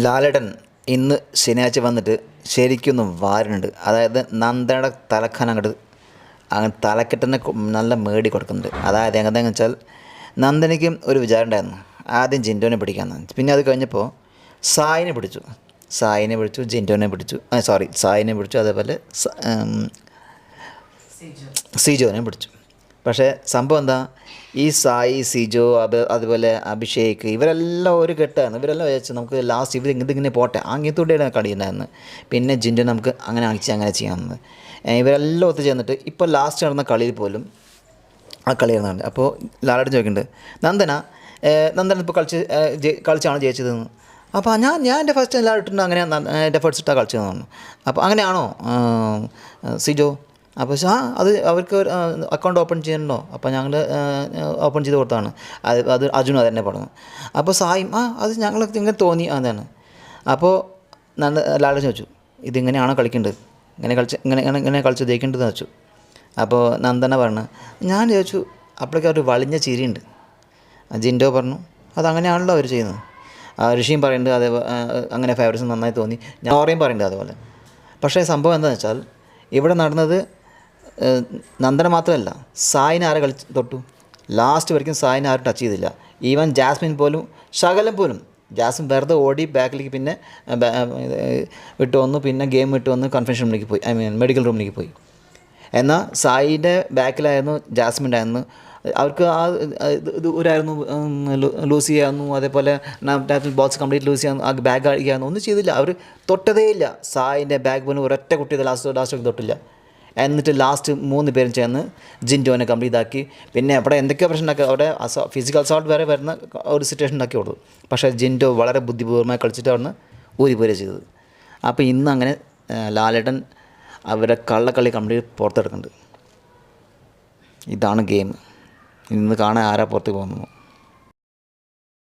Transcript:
ലാലേട്ടൻ ഇന്ന് ശനിയാഴ്ച വന്നിട്ട് ശരിക്കൊന്ന് വാരുന്നുണ്ട്. അതായത് നന്ദനയുടെ തലക്കാൻ അങ്ങനെ തലക്കെട്ടിനെ നല്ല മേടി കൊടുക്കുന്നുണ്ട്. അതായത് എങ്ങനെയാണെന്ന് വെച്ചാൽ നന്ദനയ്ക്കും ഒരു വിചാരം ഉണ്ടായിരുന്നു, ആദ്യം ജിൻറ്റോനെ പിടിക്കാമെന്ന്. പിന്നെ അത് കഴിഞ്ഞപ്പോൾ സായിനെ പിടിച്ചു, ജിൻറ്റോനെ പിടിച്ചു, സായിനെ പിടിച്ചു, അതേപോലെ സിജോനെ പിടിച്ചു. പക്ഷേ സംഭവം എന്താ, ഈ സായി, സിജോ, അതുപോലെ അഭിഷേക്, ഇവരെല്ലാം ഒരു കെട്ടായിരുന്നു. ഇവരെല്ലാം വിചാരിച്ചു നമുക്ക് ലാസ്റ്റ് ഇതിങ്ങനെ പോട്ടെ, അങ്ങനത്തോടെയാണ് കളി ഉണ്ടായിരുന്നു. പിന്നെ ജിൻറ്റോ നമുക്ക് അങ്ങനെ ചെയ്യാമെന്ന് ഇവരെല്ലാം ഒത്തു ചേർന്നിട്ട് ഇപ്പോൾ ലാസ്റ്റ് നടന്ന കളിയിൽ പോലും ആ കളി നടന്നുണ്ട്. അപ്പോൾ ലാലേട്ടൻ ചോദിക്കുന്നുണ്ട്, നന്ദന ഇപ്പോൾ കളിച്ചാണ് ജയിച്ചതെന്ന്. അപ്പോൾ ഞാൻ എൻ്റെ ഫസ്റ്റ് എല്ലാവരും ഇട്ടുണ്ട്, അങ്ങനെ എൻ്റെ ഫസ്റ്റ് ഇട്ടാണ് കളിച്ചതെന്ന് പറഞ്ഞു. അപ്പോൾ അങ്ങനെയാണോ സിജോ? അപ്പോൾ അത് അവർക്ക് അക്കൗണ്ട് ഓപ്പൺ ചെയ്യണോ? അപ്പോൾ ഞങ്ങൾ ഓപ്പൺ ചെയ്ത് കൊടുത്താണ്. അത് അർജുന തന്നെ പറഞ്ഞു. അപ്പോൾ സായും അത് ഞങ്ങൾക്ക് ഇങ്ങനെ തോന്നി അതാണ്. അപ്പോൾ ലാലേട്ടൻ ചോദിച്ചു, ഇതിങ്ങനെയാണോ കളിക്കേണ്ടത്, ഇങ്ങനെ കളിച്ച് ജയിക്കേണ്ടതെന്ന് വെച്ചു. അപ്പോൾ നന്ദന പറഞ്ഞു, ഞാൻ ചോദിച്ചു. അപ്പോഴേക്കും ഒരു വളിഞ്ഞ ചിരിയുണ്ട്. ജിൻറ്റോ പറഞ്ഞു, അതങ്ങനെയാണല്ലോ അവർ ചെയ്യുന്നത്. ഋഷിയും പറയുന്നുണ്ട് അതേപോലെ അങ്ങനെ ഫേവറേറ്റ്സ് നന്നായി തോന്നി. ഞാൻ ഓറയും പറയുന്നുണ്ട് അതേപോലെ. പക്ഷേ സംഭവം എന്താണെന്ന് വെച്ചാൽ ഇവിടെ നടന്നത് നന്ദന മാത്രമല്ല, സായിനെ ആരെ തൊട്ടു? ലാസ്റ്റ് വரைക്കും സായിനെ ആരും ടച്ച് ചെയ്തില്ല. ഈവൻ ജാസ്മിൻ പോലും, ശകലം പോലും. ജാസ്മിൻ വെറുതെ ഓടി ബാക്കിലേക്ക്, പിന്നെ വിട്ടു വന്നു, പിന്നെ ഗെയിം വിട്ടു വന്ന് കൺഫെൻഷൻ റൂമിലേക്ക് പോയി, മെഡിക്കൽ റൂമിലേക്ക് പോയി. എന്നാൽ സായിൻ്റെ ബാക്കിലായിരുന്നു ജാസ്മിൻ ഉണ്ടായിരുന്നു. അവർക്ക് ഒരായിരുന്നു ലൂസ് ചെയ്യായിരുന്നു, അതേപോലെ ബോക്സ് കംപ്ലീറ്റ് ലൂസ് ചെയ്യാൻ ബാഗ് അടിക്കായിരുന്നു, ഒന്നും ചെയ്തില്ല. അവർ തൊട്ടതേ ഇല്ല. സായിൻ്റെ ബാഗ് പോലും ഒരൊറ്റ കുട്ടി ലാസ്റ്റ് തൊട്ടില്ല. എന്നിട്ട് ലാസ്റ്റ് 3 പേരും ചേർന്ന് ജിൻറ്റോനെ കംപ്ലീറ്റ് ആക്കി. പിന്നെ അവിടെ എന്തൊക്കെയോ പ്രശ്നം ഉണ്ടാക്കി, അവിടെ ഫിസിക്കൽ അസോൾട്ട് വരെ വരുന്ന ഒരു സിറ്റുവേഷൻ ഉണ്ടാക്കി കൊടുത്തു. പക്ഷേ ജിൻറ്റോ വളരെ ബുദ്ധിപൂർവ്വമായി കളിച്ചിട്ട് അവിടുന്ന് ഊരിപ്പോരുക ചെയ്തത്. അപ്പോൾ ഇന്ന് അങ്ങനെ ലാലേട്ടൻ അവരെ കള്ളക്കളി കംപ്ലീറ്റ് പുറത്തെടുക്കുന്നുണ്ട്. ഇതാണ് ഗെയിം. ഇന്ന് കാണാൻ ആരാ പുറത്ത് പോകുന്നു.